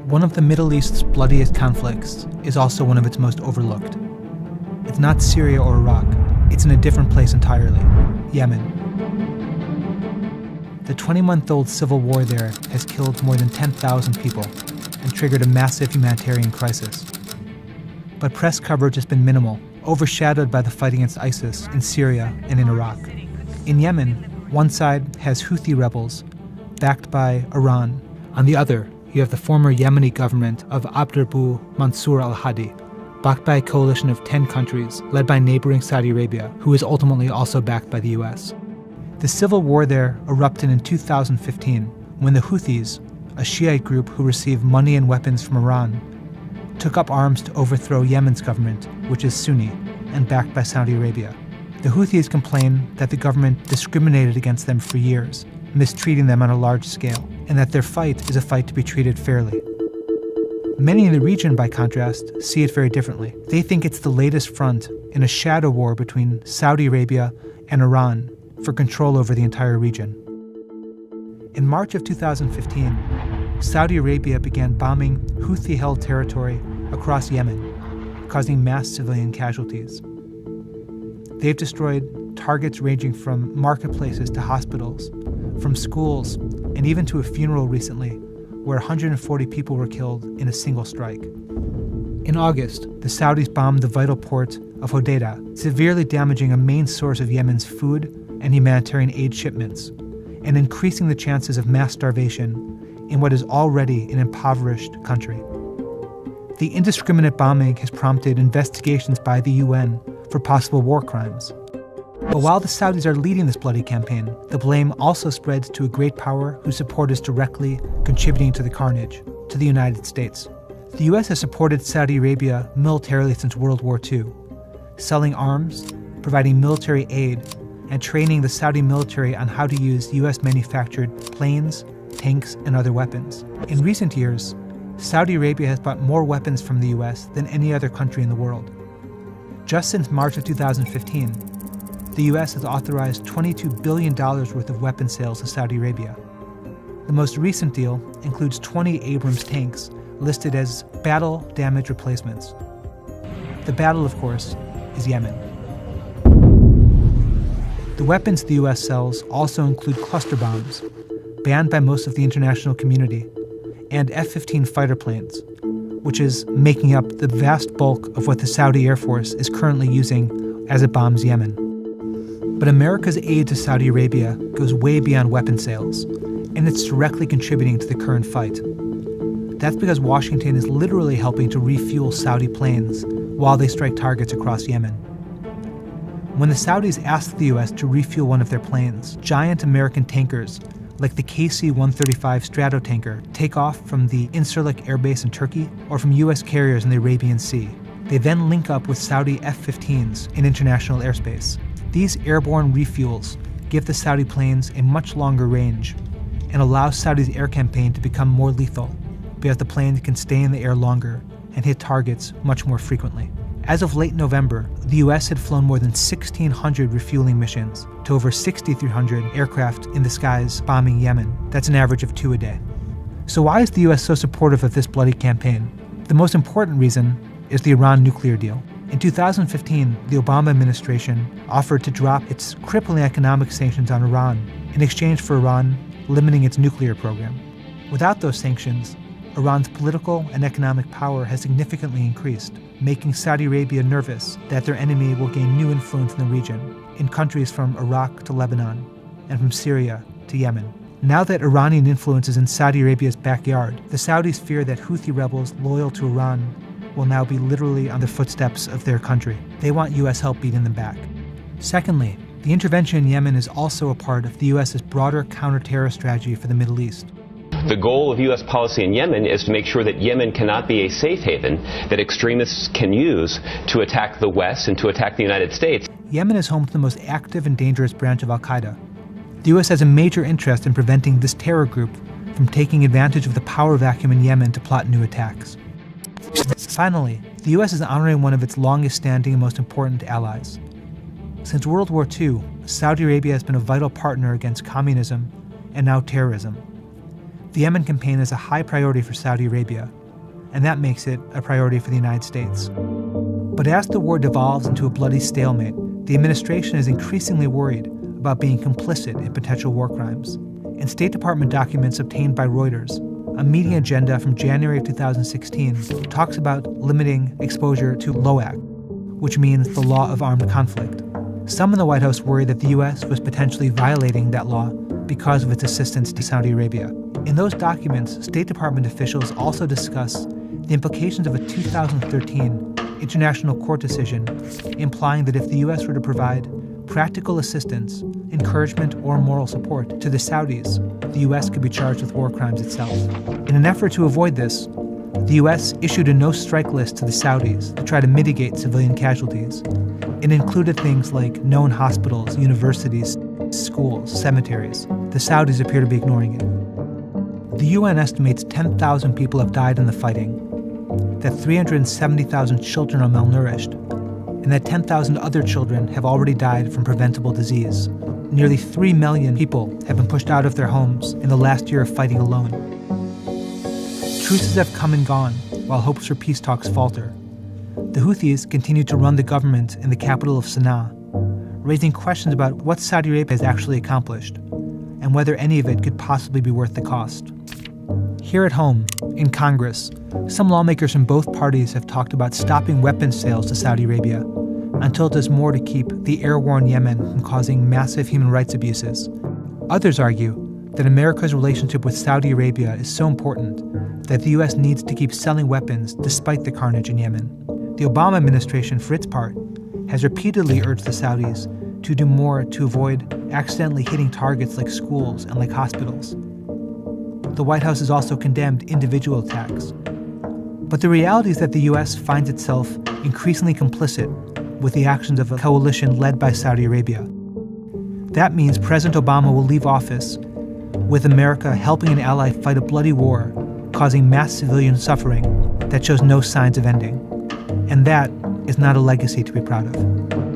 One of the Middle East's bloodiest conflicts is also one of its most overlooked. It's not Syria or Iraq, it's in a different place entirely, Yemen. The 20-month-old civil war there has killed more than 10,000 people and triggered a massive humanitarian crisis. But press coverage has been minimal, overshadowed by the fight against ISIS in Syria and in Iraq. In Yemen, one side has Houthi rebels, backed by Iran. On the other, you have the former Yemeni government of Abdrabbu Mansur al-Hadi, backed by a coalition of 10 countries, led by neighboring Saudi Arabia, who is ultimately also backed by the US. The civil war there erupted in 2015, when the Houthis, a Shiite group who received money and weapons from Iran, took up arms to overthrow Yemen's government, which is Sunni, and backed by Saudi Arabia. The Houthis complain that the government discriminated against them for years, mistreating them on a large scale, and that their fight is a fight to be treated fairly. Many in the region, by contrast, see it very differently. They think it's the latest front in a shadow war between Saudi Arabia and Iran for control over the entire region. In March of 2015, Saudi Arabia began bombing Houthi-held territory across Yemen, causing mass civilian casualties. They've destroyed targets ranging from marketplaces to hospitals, from schools, and even to a funeral recently, where 140 people were killed in a single strike. In August, the Saudis bombed the vital port of Hodeidah, severely damaging a main source of Yemen's food and humanitarian aid shipments, and increasing the chances of mass starvation in what is already an impoverished country. The indiscriminate bombing has prompted investigations by the UN for possible war crimes. But while the Saudis are leading this bloody campaign, the blame also spreads to a great power whose support is directly contributing to the carnage, to the United States. The US has supported Saudi Arabia militarily since World War II, selling arms, providing military aid, and training the Saudi military on how to use US-manufactured planes, tanks, and other weapons. In recent years, Saudi Arabia has bought more weapons from the US than any other country in the world. Just since March of 2015, the US has authorized $22 billion worth of weapon sales to Saudi Arabia. The most recent deal includes 20 Abrams tanks listed as battle damage replacements. The battle, of course, is Yemen. The weapons the US sells also include cluster bombs, banned by most of the international community, and F-15 fighter planes, which is making up the vast bulk of what the Saudi Air Force is currently using as it bombs Yemen. But America's aid to Saudi Arabia goes way beyond weapon sales, and it's directly contributing to the current fight. That's because Washington is literally helping to refuel Saudi planes while they strike targets across Yemen. When the Saudis asked the US to refuel one of their planes, giant American tankers like the KC-135 Stratotanker take off from the Incirlik Air Base in Turkey or from US carriers in the Arabian Sea. They then link up with Saudi F-15s in international airspace. These airborne refuels give the Saudi planes a much longer range and allow Saudi's air campaign to become more lethal because the planes can stay in the air longer and hit targets much more frequently. As of late November, the US had flown more than 1,600 refueling missions to over 6,300 aircraft in the skies bombing Yemen. That's an average of 2 a day. So why is the US so supportive of this bloody campaign? The most important reason is the Iran nuclear deal. In 2015, the Obama administration offered to drop its crippling economic sanctions on Iran in exchange for Iran limiting its nuclear program. Without those sanctions, Iran's political and economic power has significantly increased, making Saudi Arabia nervous that their enemy will gain new influence in the region, in countries from Iraq to Lebanon, and from Syria to Yemen. Now that Iranian influence is in Saudi Arabia's backyard, the Saudis fear that Houthi rebels loyal to Iran will now be literally on the footsteps of their country. They want US help beating them back. Secondly, the intervention in Yemen is also a part of the US's broader counter-terror strategy for the Middle East. The goal of U.S. policy in Yemen is to make sure that Yemen cannot be a safe haven that extremists can use to attack the West and to attack the United States. Yemen is home to the most active and dangerous branch of al-Qaeda. The U.S. has a major interest in preventing this terror group from taking advantage of the power vacuum in Yemen to plot new attacks. Finally, the U.S. is honoring one of its longest-standing and most important allies. Since World War II, Saudi Arabia has been a vital partner against communism and now terrorism. The Yemen campaign is a high priority for Saudi Arabia, and that makes it a priority for the United States. But as the war devolves into a bloody stalemate, the administration is increasingly worried about being complicit in potential war crimes. In State Department documents obtained by Reuters, a meeting agenda from January of 2016 talks about limiting exposure to LOAC, which means the law of armed conflict. Some in the White House worry that the U.S. was potentially violating that law because of its assistance to Saudi Arabia. In those documents, State Department officials also discuss the implications of a 2013 International Court decision implying that if the U.S. were to provide practical assistance, encouragement, or moral support to the Saudis, the U.S. could be charged with war crimes itself. In an effort to avoid this, the U.S. issued a no-strike list to the Saudis to try to mitigate civilian casualties. It included things like known hospitals, universities, schools, cemeteries. The Saudis appear to be ignoring it. The UN estimates 10,000 people have died in the fighting, that 370,000 children are malnourished, and that 10,000 other children have already died from preventable disease. Nearly 3 million people have been pushed out of their homes in the last year of fighting alone. Truces have come and gone, while hopes for peace talks falter. The Houthis continue to run the government in the capital of Sana'a, raising questions about what Saudi Arabia has actually accomplished, and whether any of it could possibly be worth the cost. Here at home, in Congress, some lawmakers from both parties have talked about stopping weapons sales to Saudi Arabia until it does more to keep the air-worn Yemen from causing massive human rights abuses. Others argue that America's relationship with Saudi Arabia is so important that the U.S. needs to keep selling weapons despite the carnage in Yemen. The Obama administration, for its part, has repeatedly urged the Saudis to do more to avoid accidentally hitting targets like schools and like hospitals. The White House has also condemned individual attacks. But the reality is that the U.S. finds itself increasingly complicit with the actions of a coalition led by Saudi Arabia. That means President Obama will leave office with America helping an ally fight a bloody war, causing mass civilian suffering that shows no signs of ending. And that is not a legacy to be proud of.